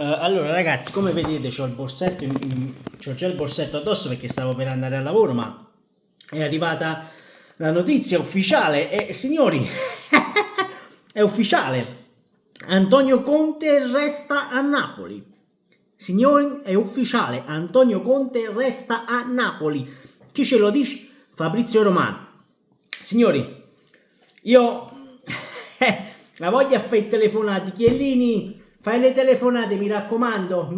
Allora ragazzi, come vedete c'ho il borsetto, c'ho già il borsetto addosso perché stavo per andare al lavoro, ma è arrivata la notizia ufficiale e signori, è ufficiale, Antonio Conte resta a Napoli. Signori, è ufficiale, Antonio Conte resta a Napoli. Chi ce lo dice? Fabrizio Romano. Signori, io la voglio a fare telefonate, Chiellini, fai le telefonate, mi raccomando,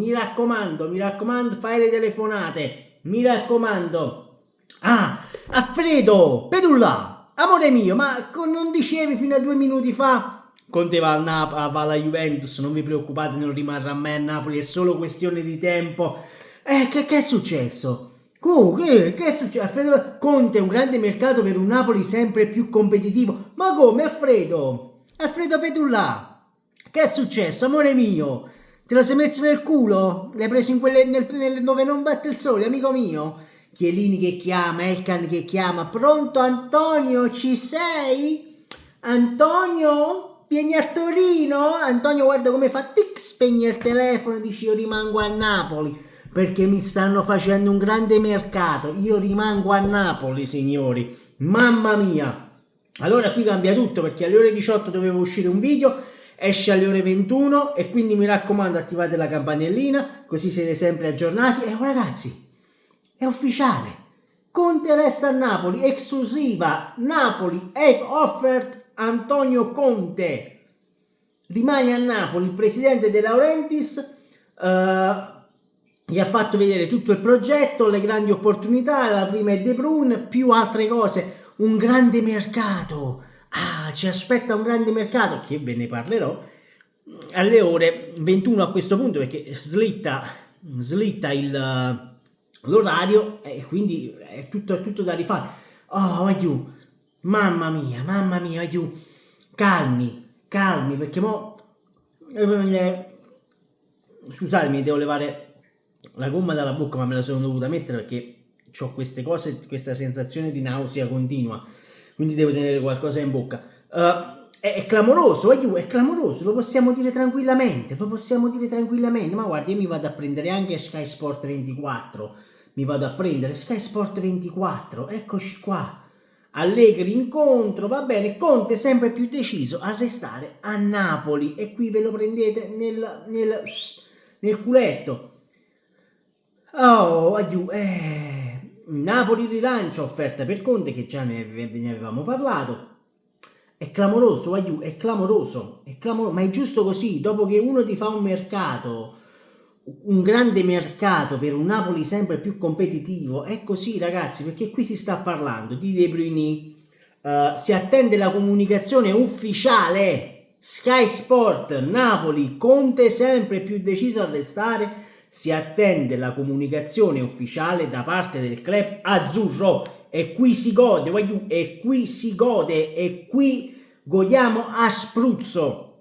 fai le telefonate, mi raccomando. Ah, Alfredo, Pedulla, amore mio, ma non dicevi fino a 2 minuti fa? Conte va, va alla Juventus, non vi preoccupate, non rimarrà mai a Napoli, è solo questione di tempo. Che è successo? Che è successo? Alfredo Conte, un grande mercato per un Napoli sempre più competitivo. Ma come, Alfredo? Alfredo Pedulla, che è successo, amore mio? Te lo sei messo nel culo? L'hai preso in quelle dove non batte il sole, amico mio? Chiellini che chiama, Elkan che chiama. Pronto Antonio, ci sei? Antonio? Vieni a Torino? Antonio guarda come fa, tic, spegne il telefono e dice io rimango a Napoli perché mi stanno facendo un grande mercato, io rimango a Napoli signori, mamma mia. Allora qui cambia tutto perché alle ore 18 doveva uscire un video, esce alle ore 21 e quindi mi raccomando attivate la campanellina così siete sempre aggiornati. E ragazzi, è ufficiale, Conte resta a Napoli, esclusiva, Napoli have offered Antonio Conte, rimane a Napoli. Il presidente De Laurentiis gli ha fatto vedere tutto il progetto, le grandi opportunità, la prima è De Bruyne, più altre cose, un grande mercato, ci aspetta un grande mercato, che ve ne parlerò alle ore 21 a questo punto perché slitta l'orario e quindi è tutto da rifare. Oh, aiù, mamma mia, aiù, calmi, perché mo scusatemi, devo levare la gomma dalla bocca, ma me la sono dovuta mettere perché ho queste cose, questa sensazione di nausea continua, quindi devo tenere qualcosa in bocca. È clamoroso, aiù, è clamoroso, lo possiamo dire tranquillamente, ma guarda, io mi vado a prendere anche Sky Sport 24, eccoci qua. Allegri incontro, va bene, Conte sempre più deciso a restare a Napoli e qui ve lo prendete nel culetto. Oh, aiù, Napoli rilancia offerta per Conte che già ne avevamo parlato. È clamoroso, aiù, è clamoroso, ma è giusto così, dopo che uno ti fa un mercato, un grande mercato per un Napoli sempre più competitivo, è così ragazzi, perché qui si sta parlando di De Bruyne, si attende la comunicazione ufficiale, Sky Sport, Napoli, Conte sempre più deciso a restare, si attende la comunicazione ufficiale da parte del club azzurro e qui si gode, e qui godiamo a spruzzo,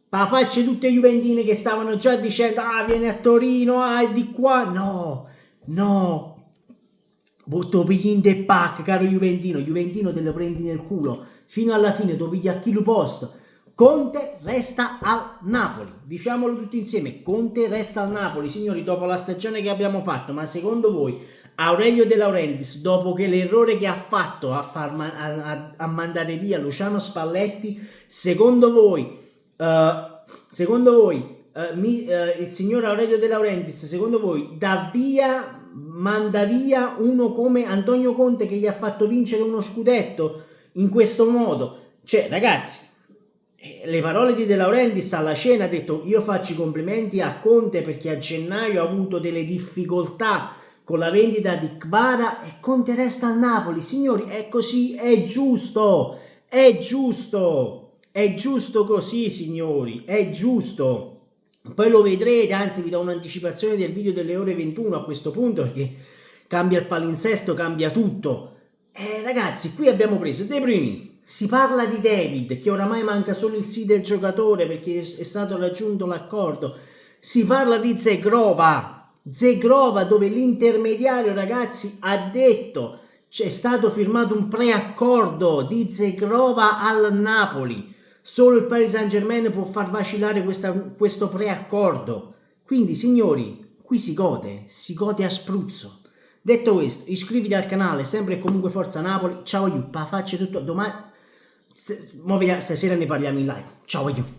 pa facce tutte juventine che stavano già dicendo viene a Torino, di qua, no, butto pigli in de pack, caro Juventino te lo prendi nel culo, fino alla fine tu pigli a chilo posto. Conte resta al Napoli, diciamolo tutti insieme, Conte resta al Napoli, signori, dopo la stagione che abbiamo fatto, ma secondo voi Aurelio De Laurentiis, dopo che l'errore che ha fatto a mandare via Luciano Spalletti, secondo voi il signor Aurelio De Laurentiis, secondo voi manda via uno come Antonio Conte che gli ha fatto vincere uno scudetto in questo modo? Cioè ragazzi, le parole di De Laurentiis alla cena ha detto io faccio i complimenti a Conte perché a gennaio ha avuto delle difficoltà con la vendita di Kvara e Conte resta a Napoli. Signori, è così, è giusto così signori, è giusto. Poi lo vedrete, anzi vi do un'anticipazione del video delle ore 21 a questo punto perché cambia il palinsesto, cambia tutto. Ragazzi, qui abbiamo preso De Bruyne, si parla di David che oramai manca solo il sì del giocatore perché è stato raggiunto l'accordo, si parla di Zegrova dove l'intermediario ragazzi ha detto C'è stato firmato un preaccordo di Zegrova al Napoli. Solo il Paris Saint-Germain può far vacillare questo preaccordo. Quindi, signori, qui si gode a spruzzo. Detto questo, iscriviti al canale, sempre e comunque Forza Napoli. Ciao, Iuppa, faccio tutto domani. Stasera ne parliamo in live. Ciao, Iuppa.